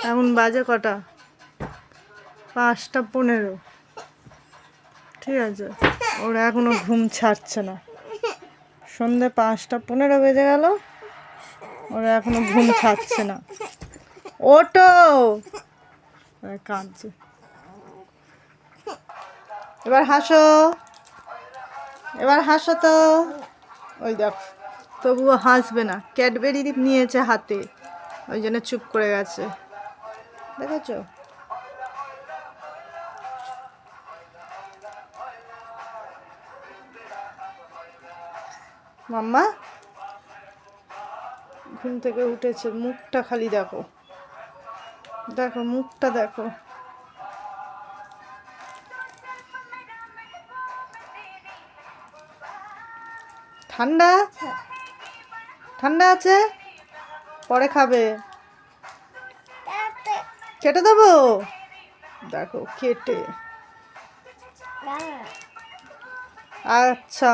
এখন বাজে কটা? 5:15। ঠিক আছে, ওরা এখনো ঘুম ছাড়ছে না। সন্ধ্যে 5:15 বেজে গেল, ওরা এখনো ঘুম ছাড়ছে না। ওটো, কাঁদছে। এবার হাসো, এবার হাসো তো। ওই দেখো, তবুও হাসবে না। ক্যাডবেরি নিয়েছে হাতে, ওই জন্য চুপ করে গেছে। দেখেছ? মাম্মা ঘুম থেকে উঠেছে, মুখটা খালি দেখো, দেখো মুখটা দেখো। ঠান্ডা ঠান্ডা আছে, পরে খাবে। কেটে দেবো, দেখো কেটে। আচ্ছা।